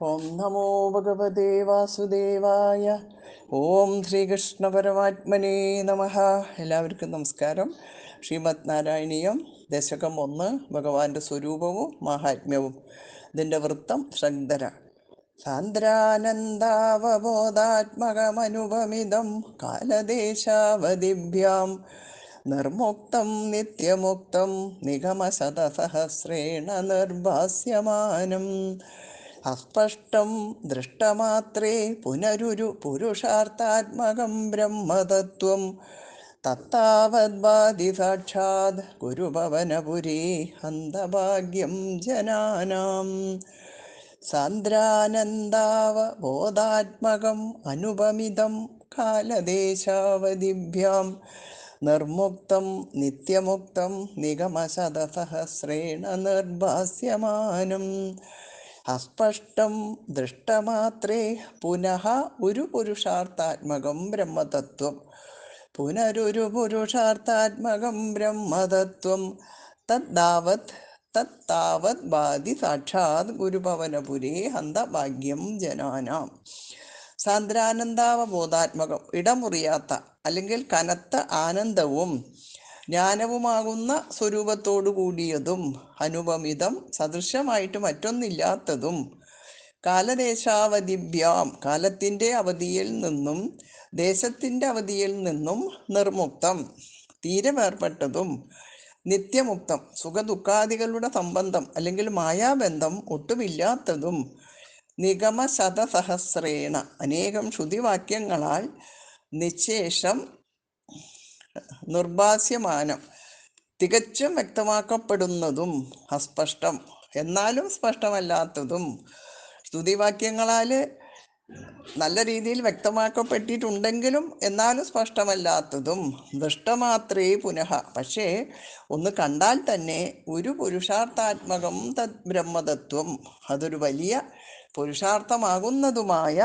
ഓം നമോ ഭഗവതേ വാസുദേവായ. ഓം ശ്രീകൃഷ്ണ പരമാത്മനേ നമഃ. എല്ലാവർക്കും നമസ്കാരം. ശ്രീമദ് നാരായണീയം ദശകം 1, ഭഗവാന്റെ സ്വരൂപവും മാഹാത്മ്യവും. ഇതിൻ്റെ വൃത്തം ശ്രദ്ധര. സാന്ദ്രാനന്ദാവബോധാത്മകമനുപമിതം കാലദേശാവധിഭ്യാം നിർമുക്തം നിത്യമുക്തം നിഗമശതസഹസ്രേണ നിർഭാസ്യമാനം അസ്പഷ്ടം ദൃഷ്ടമാത്രേ പുനരുരു പുരുഷാർത്ഥാത്മകം ബ്രഹ്മതത്വം തത്താവദ്വാദി സാക്ഷാത് ഗുരുഭവനപുരീ ഹന്തഭാഗ്യം ജനാനാം. സാന്ദ്രാനന്ദാവബോധാത്മകം അനുപമിതം കാലദേശാവധിഭ്യാം നിർമുക്തം നിത്യമുക്തം നിഗമശതസഹസ്രേണ നിർഭാസ്യമാനം അസ്പഷ്ടം ദൃഷ്ടമാത്രേ പുനഃ ഒരു പുരുഷാർത്ഥാത്മകം ബ്രഹ്മതത്വം പുനരൊരു പുരുഷാർത്ഥാത്മകം ബ്രഹ്മതത്വം തത്താവത് ബാധി സാക്ഷാത് ഗുരുഭവനപുരേ ഹന്തഭാഗ്യം ജനാനാം. സാന്ദ്രാനന്ദാവബോധാത്മകം ഇടമുറിയാത്ത അല്ലെങ്കിൽ കനത്ത ആനന്ദവും ജ്ഞാനവുമാകുന്ന സ്വരൂപത്തോടു കൂടിയതും അനുപമിതം സദൃശമായിട്ട് മറ്റൊന്നില്ലാത്തതും കാലദേശാവധിഭ്യാം കാലത്തിൻ്റെ അവധിയിൽ നിന്നും ദേശത്തിൻ്റെ അവധിയിൽ നിന്നും നിർമുക്തം തീരെ വേർപെട്ടതും നിത്യമുക്തം സുഖദുഃഖാദികളുടെ സംബന്ധം അല്ലെങ്കിൽ മായാബന്ധം ഒട്ടുമില്ലാത്തതും നിഗമശതസഹസ്രേണ അനേകം ശ്രുതിവാക്യങ്ങളാൽ നിശേഷം നിർഭാസ്യമാനം തികച്ചും വ്യക്തമാക്കപ്പെടുന്നതും അസ്പഷ്ടം എന്നാലും സ്പഷ്ടമല്ലാത്തതും സ്തുതിവാക്യങ്ങളാൽ നല്ല രീതിയിൽ വ്യക്തമാക്കപ്പെട്ടിട്ടുണ്ടെങ്കിലും എന്നാലും സ്പഷ്ടമല്ലാത്തതും ദൃഷ്ടമാത്രേ പുനഃ പക്ഷേ ഒന്ന് കണ്ടാൽ തന്നെ ഒരു പുരുഷാർത്ഥാത്മകം തദ് ബ്രഹ്മതത്വം അതൊരു വലിയ പുരുഷാർത്ഥമാകുന്നതുമായ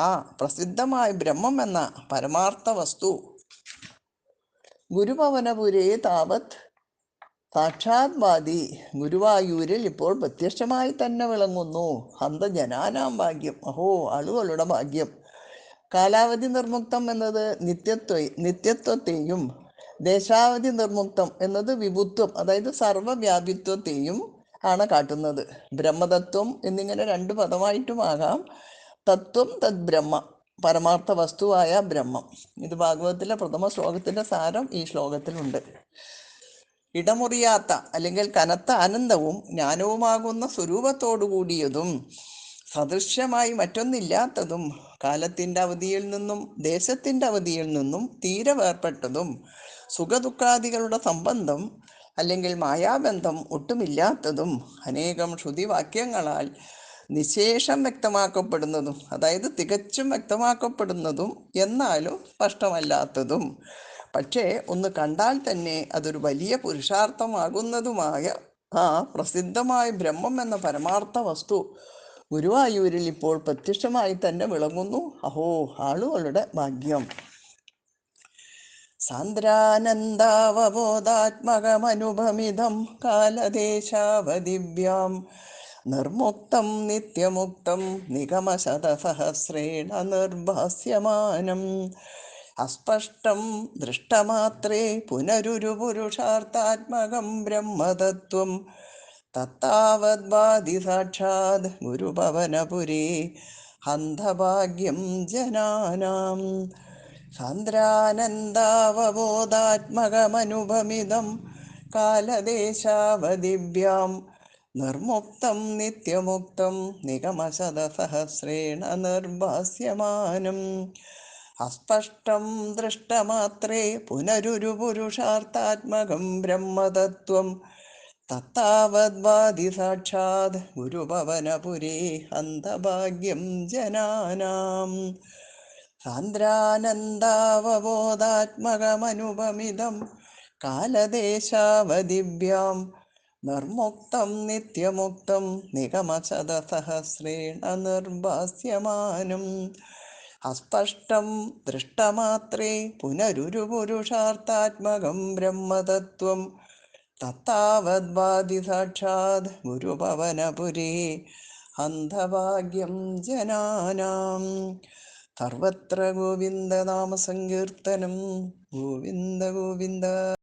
ആ പ്രസിദ്ധമായ ബ്രഹ്മം എന്ന പരമാർത്ഥ വസ്തു ഗുരുഭവനപുരേ താവത് സാക്ഷാത് വാദി ഗുരുവായൂരിൽ ഇപ്പോൾ പ്രത്യക്ഷമായി തന്നെ വിളങ്ങുന്നു. ഹന്തജനാനാം ഭാഗ്യം, അഹോ ആളുകളുടെ ഭാഗ്യം. കാലാവധി നിർമുക്തം എന്നത് നിത്യത്വത്തെയും ദേശാവധി നിർമുക്തം എന്നത് വിഭുത്വം അതായത് സർവവ്യാപിത്വത്തെയും ആണ് കാട്ടുന്നത്. ബ്രഹ്മതത്വം എന്നിങ്ങനെ 2 പദമായിട്ടുമാകാം. തത്വം തദ് ബ്രഹ്മ പരമാർത്ഥ വസ്തുവായ ബ്രഹ്മം. ഇത് ഭാഗവതത്തിലെ പ്രഥമ ശ്ലോകത്തിന്റെ സാരം ഈ ശ്ലോകത്തിലുണ്ട്. ഇടമുറിയാത്ത അല്ലെങ്കിൽ കനത്ത ആനന്ദവും ജ്ഞാനവുമാകുന്ന സ്വരൂപത്തോടു കൂടിയതും സദൃശ്യമായി മറ്റൊന്നില്ലാത്തതും കാലത്തിൻ്റെ അവധിയിൽ നിന്നും ദേശത്തിൻ്റെ അവധിയിൽ നിന്നും തീരെ വേർപെട്ടതും സുഖദുഃഖാദികളുടെ സംബന്ധം അല്ലെങ്കിൽ മായാബന്ധം ഒട്ടുമില്ലാത്തതും അനേകം ശ്രുതിവാക്യങ്ങളാൽ നിശേഷം വ്യക്തമാക്കപ്പെടുന്നതും അതായത് തികച്ചും വ്യക്തമാക്കപ്പെടുന്നതും എന്നാലും സ്പഷ്ടമല്ലാത്തതും പക്ഷേ ഒന്ന് കണ്ടാൽ തന്നെ അതൊരു വലിയ പുരുഷാർത്ഥമാകുന്നതുമായ ആ പ്രസിദ്ധമായ ബ്രഹ്മം എന്ന പരമാർത്ഥ വസ്തു ഗുരുവായൂരിൽ ഇപ്പോൾ പ്രത്യക്ഷമായി തന്നെ വിളങ്ങുന്നു. അഹോ ആളുകളുടെ ഭാഗ്യം. സാന്ദ്രാനന്ദാവബോധാത്മകമനുപമിതം കാലദേശാവധിഭ്യാം നിർമുക്തം നിത്യമുക്തം നിഗമശതസഹസ്രേണ നിർഭാസ്യമാനം അസ്പഷ്ടം ദൃഷ്ടമാത്രേ പുനരുരു പുരുഷാർത്ഥാത്മകം ബ്രഹ്മതത്വം തത്താവദ്വാദി സാക്ഷാത് ഗുരുഭവനപുരേ ഹന്തഭാഗ്യം ജനാനാം. സാന്ദ്രാനന്ദാവബോധാത്മകമനുപമിതം കാലദേശാവധിഭ്യാം നിർമുക്തം നിത്യമുക്തം നിഗമശതസഹസ്രേണ നിർഭാസ്യമാനം അസ്പഷ്ടം ദൃഷ്ടമാത്രേ പുനരുരു പുരുഷാർത്ഥാത്മകം ബ്രഹ്മതത്വം തത്താവദ്വാദി സാക്ഷാത് ഗുരുഭവനപുരേ ഹന്തഭാഗ്യം ജനാനാം. സാന്ദ്രാനന്ദാവബോധാത്മകമനുപമിതം കാലദേശാവധിഭ്യാം നിർമുക്തം നിത്യമുക്തം നിഗമശതസഹസ്രേണ നിർഭാസ്യമാനം അസ്പഷ്ടം ദൃഷ്ടമാത്രേ പുനരുരു പുരുഷാർത്ഥാത്മകം ബ്രഹ്മതത്വം തത്താവദ്വാദി സാക്ഷാത് ഗുരുഭവനപുരേ ഹന്തഭാഗ്യം ജനാനാം. സർവത്ര ഗോവിന്ദനാമസങ്കീർത്തനം. ഗോവിന്ദ ഗോവിന്ദ.